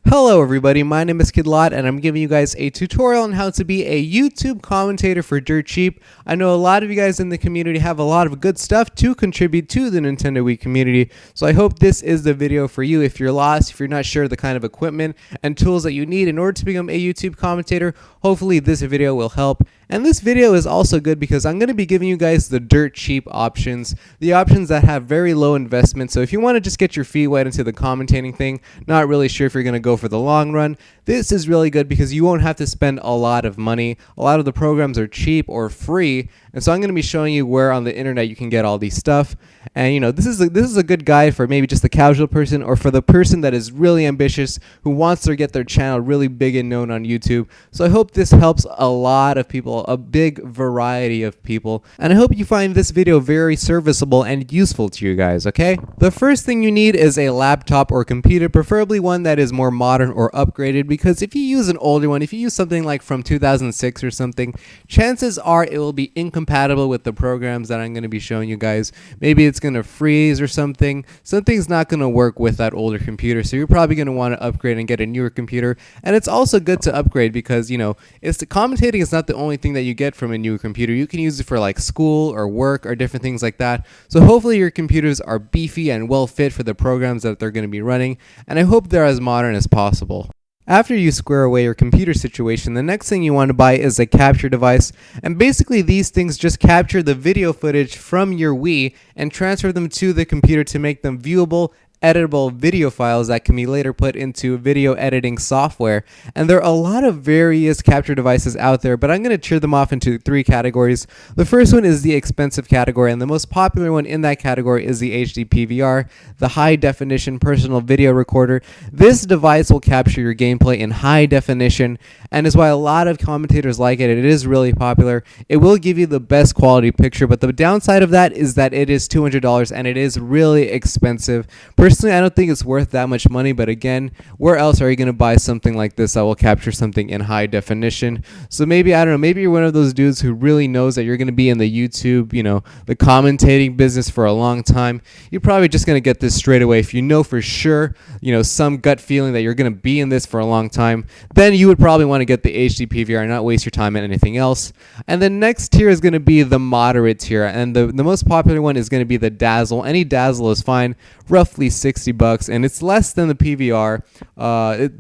Hello everybody, my name is KidLot and I'm giving you guys a tutorial on how to be a YouTube commentator for dirt cheap. I know a lot of you guys in the community have a lot of good stuff to contribute to the Nintendo Wii community, so I hope this is the video for you. If you're lost, if you're not sure the kind of equipment and tools that you need in order to become a YouTube commentator, hopefully this video will help. And this video is also good because I'm going to be giving you guys the dirt cheap options, the options that have very low investment. So if you want to just get your feet wet into the commentating thing, not really sure if you're going to go for the long run, this is really good because you won't have to spend a lot of money. A lot of the programs are cheap or free, and so I'm going to be showing you where on the internet you can get all these stuff. And you know, this is a good guide for maybe just the casual person or for the person that is really ambitious who wants to get their channel really big and known on YouTube. So I hope this helps a lot of people, a big variety of people, and I hope you find this video very serviceable and useful to you guys, okay? The first thing you need is a laptop or computer, preferably one that is more modern or upgraded, because if you use an older one, if you use something like from 2006 or something, chances are it will be incompatible with the programs that I'm going to be showing you guys. Maybe it's going to freeze or something. Something's not going to work with that older computer, so you're probably going to want to upgrade and get a newer computer. And it's also good to upgrade because, you know, commentating is not the only thing that you get from a newer computer. You can use it for like school or work or different things like that. So hopefully your computers are beefy and well fit for the programs that they're going to be running, and I hope they're as modern as possible. After you square away your computer situation, the next thing you want to buy is a capture device, and basically these things just capture the video footage from your Wii and transfer them to the computer to make them viewable, editable video files that can be later put into video editing software. And there are a lot of various capture devices out there, but I'm going to tier them off into three categories. The first one is the expensive category, and the most popular one in that category is the HD PVR, the high definition personal video recorder. This device will capture your gameplay in high definition, and is why a lot of commentators like it. It is really popular. It will give you the best quality picture, but the downside of that is that it is $200 and it is really expensive. Personally, I don't think it's worth that much money, but again, where else are you going to buy something like this that will capture something in high definition? So maybe, I don't know, maybe you're one of those dudes who really knows that you're going to be in the YouTube, you know, the commentating business for a long time. You're probably just going to get this straight away. If you know for sure, you know, some gut feeling that you're going to be in this for a long time, then you would probably want to get the HD PVR and not waste your time on anything else. And the next tier is going to be the moderate tier, and the most popular one is going to be the Dazzle. Any Dazzle is fine, roughly $60, and it's less than the PVR.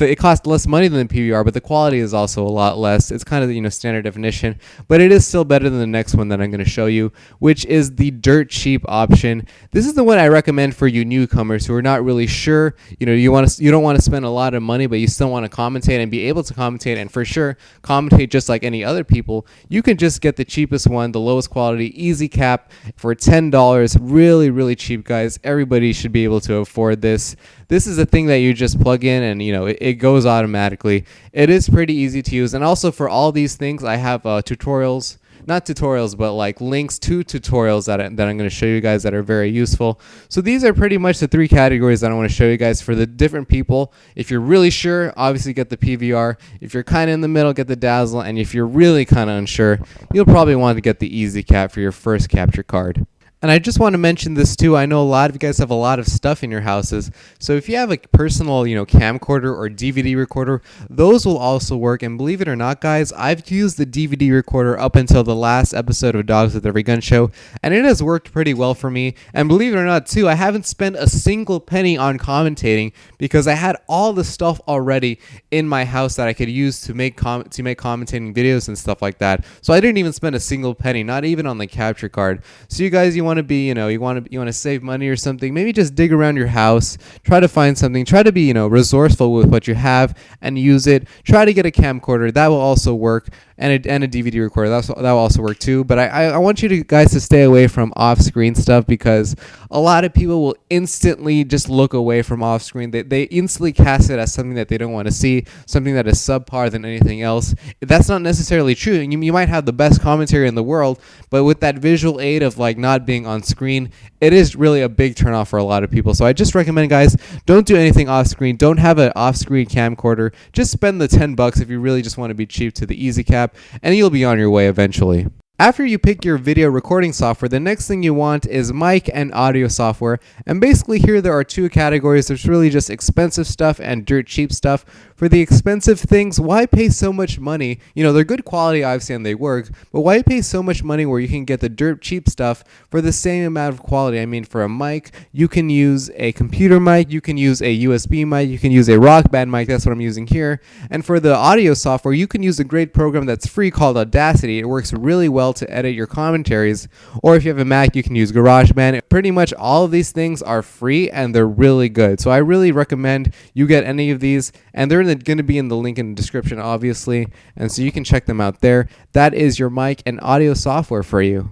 It costs less money than the PVR, but the quality is also a lot less. It's kind of, you know, standard definition, but it is still better than the next one that I'm going to show you, which is the dirt cheap option. This is the one I recommend for you newcomers who are not really sure. You know, you don't want to spend a lot of money, but you still want to commentate and be able to commentate, and for sure commentate just like any other people. You can just get the cheapest one, the lowest quality, easy cap for $10. Really cheap, guys. Everybody should be able to afford this. This is a thing that you just plug in and, you know, it goes automatically. It is pretty easy to use, and also for all these things I have tutorials. Not tutorials, but like links to tutorials that I'm going to show you guys that are very useful. So these are pretty much the three categories that I want to show you guys for the different people. If you're really sure, obviously get the PVR. If you're kind of in the middle, get the Dazzle. And if you're really kind of unsure, you'll probably want to get the Easy Cap for your first capture card. And I just want to mention this too. I know a lot of you guys have a lot of stuff in your houses. So if you have a personal, you know, camcorder or DVD recorder, those will also work. And believe it or not, guys, I've used the DVD recorder up until the last episode of Dogs with Every Gun Show, and it has worked pretty well for me. And believe it or not too, I haven't spent a single penny on commentating because I had all the stuff already in my house that I could use to make commentating videos and stuff like that. So I didn't even spend a single penny, not even on the capture card. So you guys, you want to be, you know, you want to save money or something, maybe just dig around your house, try to find something, try to be, you know, resourceful with what you have and use it. Try to get a camcorder, that will also work, and a DVD recorder, that will also work too. But I want you guys to stay away from off-screen stuff, because a lot of people will instantly just look away from off-screen. They instantly cast it as something that they don't want to see, something that is subpar than anything else. That's not necessarily true. You might have the best commentary in the world, but with that visual aid of like not being on screen, it is really a big turnoff for a lot of people. So I just recommend, guys, don't do anything off-screen. Don't have an off-screen camcorder. Just spend the $10 if you really just want to be cheap to the Easy Cap, and you'll be on your way eventually. After you pick your video recording software, the next thing you want is mic and audio software. And basically here there are two categories. There's really just expensive stuff and dirt cheap stuff. For the expensive things, why pay so much money? You know, they're good quality, obviously, and they work, but why pay so much money where you can get the dirt cheap stuff for the same amount of quality? I mean, for a mic, you can use a computer mic, you can use a USB mic, you can use a rock band mic, that's what I'm using here. And for the audio software, you can use a great program that's free called Audacity. It works really well to edit your commentaries. Or if you have a Mac, you can use GarageBand. Pretty much all of these things are free and they're really good. So I really recommend you get any of these, and they're going to be in the link in the description, obviously, and so you can check them out there. That is your mic and audio software for you.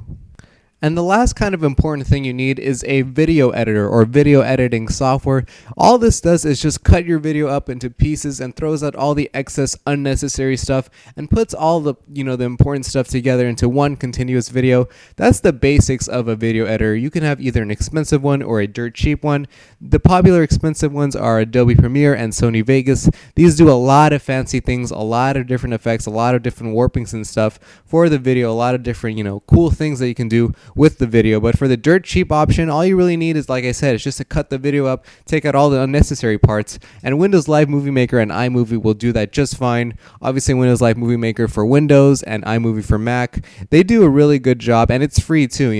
And the last kind of important thing you need is a video editor or video editing software. All this does is just cut your video up into pieces and throws out all the excess unnecessary stuff and puts all the, the important stuff together into one continuous video. That's the basics of a video editor. You can have either an expensive one or a dirt cheap one. The popular expensive ones are Adobe Premiere and Sony Vegas. These do a lot of fancy things, a lot of different effects, a lot of different warpings and stuff for the video, a lot of different, cool things that you can do with the video. But for the dirt cheap option, all you really need is, like I said, it's just to cut the video up, take out all the unnecessary parts, and Windows Live Movie Maker and iMovie will do that just fine. Obviously, Windows Live Movie Maker for Windows and iMovie for Mac, they do a really good job, and it's free too.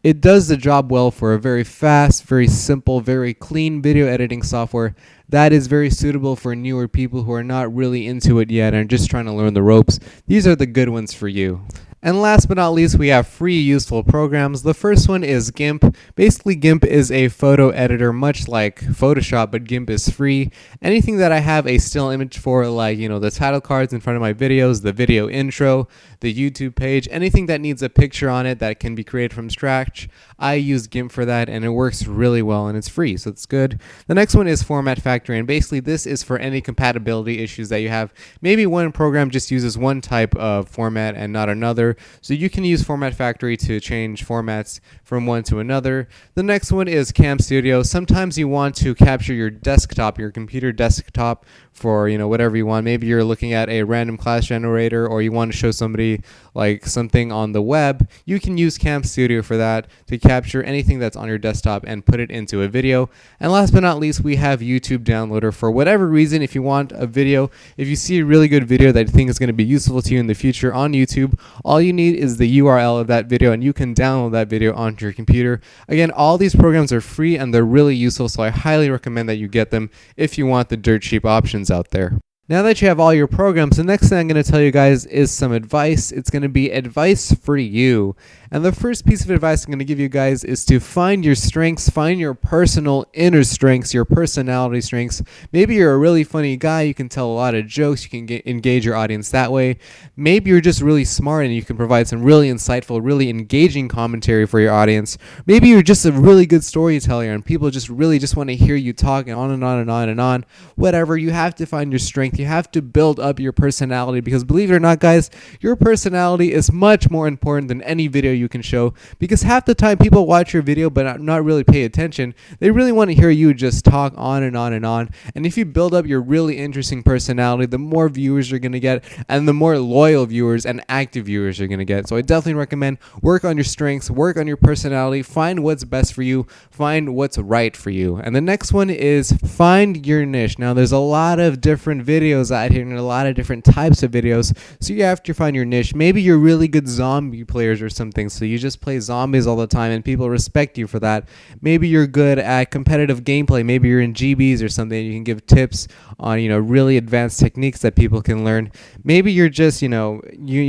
It does the job well for a very fast, very simple, very clean video editing software that is very suitable for newer people who are not really into it yet and are just trying to learn the ropes. These are the good ones for you. And last but not least, we have free useful programs. The first one is GIMP. Basically, GIMP is a photo editor, much like Photoshop, but GIMP is free. Anything that I have a still image for, like, the title cards in front of my videos, the video intro, the YouTube page, anything that needs a picture on it that can be created from scratch, I use GIMP for that, and it works really well, and it's free, so it's good. The next one is Format Factory, and basically this is for any compatibility issues that you have. Maybe one program just uses one type of format and not another, so you can use Format Factory to change formats from one to another. The next one is Cam Studio. Sometimes you want to capture your desktop, your computer desktop, for whatever you want. Maybe you're looking at a random class generator, or you want to show somebody like something on the web. You can use Cam Studio for that, to capture anything that's on your desktop and put it into a video. And last but not least, we have YouTube Downloader. For whatever reason, if you want a video, if you see a really good video that you think is going to be useful to you in the future on YouTube, all you need is the URL of that video and you can download that video onto your computer. Again, all these programs are free and they're really useful, so I highly recommend that you get them if you want the dirt cheap options out there. Now that you have all your programs, the next thing I'm going to tell you guys is some advice. It's going to be advice for you. And the first piece of advice I'm going to give you guys is to find your strengths, find your personal inner strengths, your personality strengths. Maybe you're a really funny guy, you can tell a lot of jokes, you can engage your audience that way. Maybe you're just really smart and you can provide some really insightful, really engaging commentary for your audience. Maybe you're just a really good storyteller and people just really just want to hear you talk on and on and on and on. Whatever, you have to find your strength. You have to build up your personality, because believe it or not, guys, your personality is much more important than any video you can show, because half the time people watch your video but not really pay attention. They really want to hear you just talk on and on and on. And if you build up your really interesting personality, the more viewers you're going to get and the more loyal viewers and active viewers you're going to get. So I definitely recommend work on your strengths, work on your personality, find what's best for you, find what's right for you. And the next one is find your niche. Now there's a lot of different videos out here and a lot of different types of videos, so you have to find your niche. Maybe you're really good zombie players or something, so you just play zombies all the time and people respect you for that. Maybe you're good at competitive gameplay. Maybe you're in GBs or something and you can give tips on really advanced techniques that people can learn. Maybe you're just you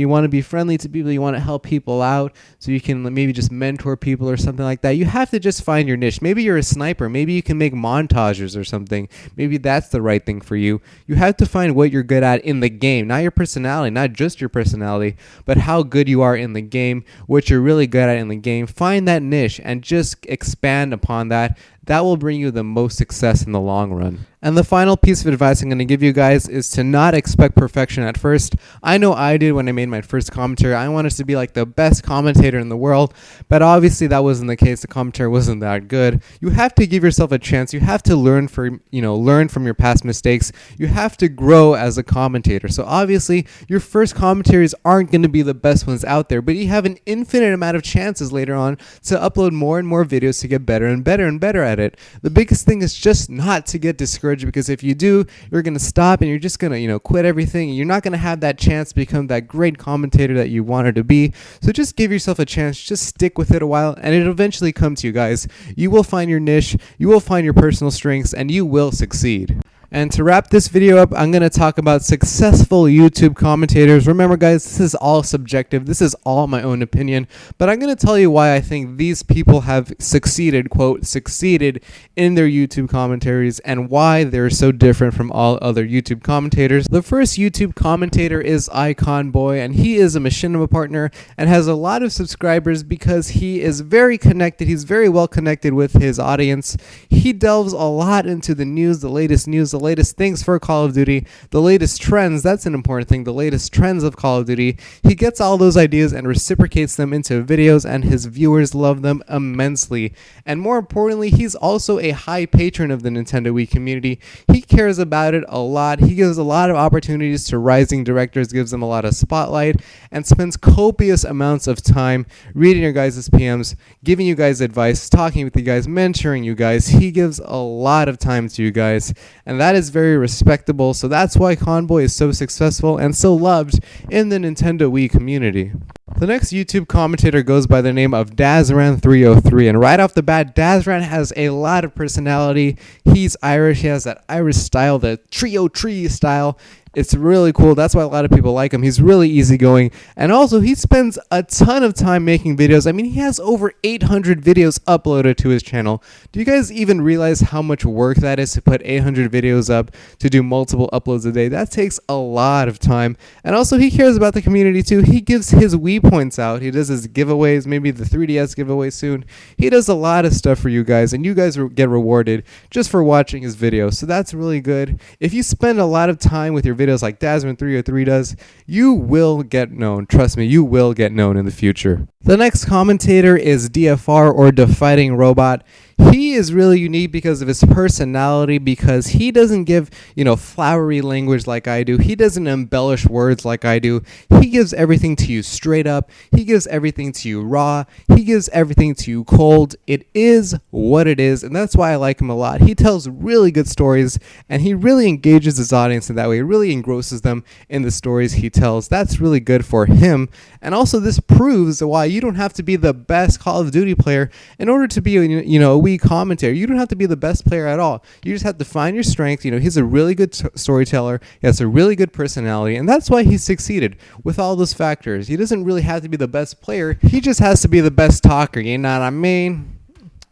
want to be friendly to people, you want to help people out, so you can maybe just mentor people or something like that. You have to just find your niche. Maybe you're a sniper, maybe you can make montages or something. Maybe that's the right thing for you. You have to find what you're good at in the game, not your personality, not just your personality, but how good you are in the game, what you're really good at in the game. Find that niche and just expand upon that. that will bring you the most success in the long run. And the final piece of advice I'm going to give you guys is to not expect perfection at first. I know I did when I made my first commentary. I wanted to be like the best commentator in the world, but obviously that wasn't the case. The commentary wasn't that good. You have to give yourself a chance. You have to learn from your past mistakes. You have to grow as a commentator. So obviously your first commentaries aren't going to be the best ones out there, but you have an infinite amount of chances later on to upload more and more videos to get better and better and better at it. The biggest thing is just not to get discouraged, because if you do, you're going to stop and you're just going to, quit everything. You're not going to have that chance to become that great commentator that you wanted to be. So just give yourself a chance. Just stick with it a while and it'll eventually come to you, guys. You will find your niche, you will find your personal strengths, and you will succeed. And to wrap this video up, I'm going to talk about successful YouTube commentators. Remember, guys, this is all subjective. This is all my own opinion. But I'm going to tell you why I think these people have succeeded, quote, succeeded in their YouTube commentaries, and why they're so different from all other YouTube commentators. The first YouTube commentator is Icon Boy, and he is a Machinima partner and has a lot of subscribers because he is very connected. He's very well connected with his audience. He delves a lot into the news, the latest things for Call of Duty, the latest trends. That's an important thing, the latest trends of Call of Duty. He gets all those ideas and reciprocates them into videos, and his viewers love them immensely. And more importantly, he's also a high patron of the Nintendo Wii community. He cares about it a lot. He gives a lot of opportunities to rising directors, gives them a lot of spotlight, and spends copious amounts of time reading your guys' PMs, giving you guys advice, talking with you guys, mentoring you guys. He gives a lot of time to you guys, and that is very respectable. So that's why Conboy is so successful and so loved in the Nintendo Wii community. The next YouTube commentator goes by the name of Dazran303, and right off the bat, Dazran has a lot of personality. He's Irish. He has that Irish style, the trio tree style. It's really cool. That's why a lot of people like him. He's really easygoing. And also, he spends a ton of time making videos. I mean, he has over 800 videos uploaded to his channel. Do you guys even realize how much work that is to put 800 videos up, to do multiple uploads a day? That takes a lot of time. And also, he cares about the community too. He gives his Wii points out. He does his giveaways, maybe the 3DS giveaway soon. He does a lot of stuff for you guys, and you guys get rewarded just for watching his videos. So that's really good. If you spend a lot of time with your videos like Dazman303 does, you will get known. Trust me, you will get known in the future. The next commentator is DFR, or The Fighting Robot. He is really unique because of his personality, because he doesn't give, flowery language like I do. He doesn't embellish words like I do. He gives everything to you straight up. He gives everything to you raw. He gives everything to you cold. It is what it is, and that's why I like him a lot. He tells really good stories, and he really engages his audience in that way. He really engrosses them in the stories he tells. That's really good for him. And also, this proves why you don't have to be the best Call of Duty player in order to be a Wii commentator. You don't have to be the best player at all. You just have to find your strength. He's a really good storyteller. He has a really good personality, and that's why he's succeeded with all those factors. He doesn't really have to be the best player. He just has to be the best talker. You know what I mean?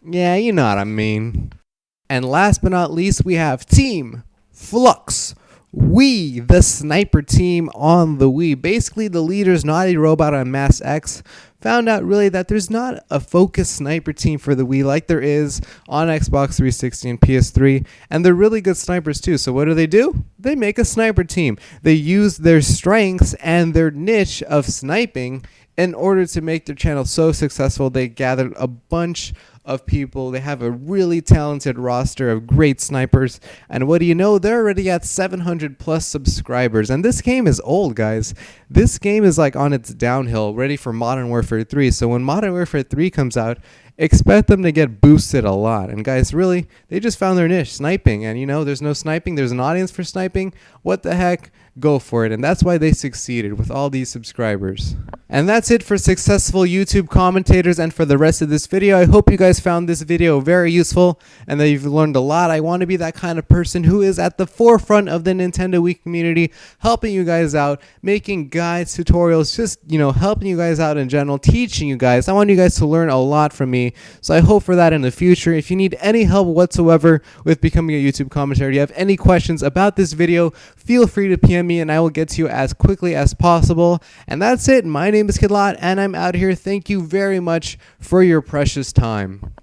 Yeah, you know what I mean. And last but not least, we have Team Flux. Wii, the sniper team on the Wii. Basically, the leaders, Naughty Robot on Mass X, found out really that there's not a focused sniper team for the Wii like there is on Xbox 360 and PS3, and they're really good snipers too. So what do? They make a sniper team. They use their strengths and their niche of sniping in order to make their channel so successful. They gathered a bunch of people. They have a really talented roster of great snipers, and what do you know, they're already at 700 plus subscribers. And this game is old, guys. This game is like on its downhill, ready for Modern Warfare 3. So when Modern Warfare 3 comes out, expect them to get boosted a lot. And guys, really, they just found their niche, sniping. And there's no sniping, there's an audience for sniping. What the heck? Go for it. And that's why they succeeded with all these subscribers. And that's it for successful YouTube commentators and for the rest of this video. I hope you guys found this video very useful and that you've learned a lot. I want to be that kind of person who is at the forefront of the Nintendo Wii community, helping you guys out, making guides, tutorials, just, helping you guys out in general, teaching you guys. I want you guys to learn a lot from me. So I hope for that in the future. If you need any help whatsoever with becoming a YouTube commentator, you have any questions about this video, feel free to PM me and I will get to you as quickly as possible. And that's it. My name is Kidlot and I'm out here. Thank you very much for your precious time.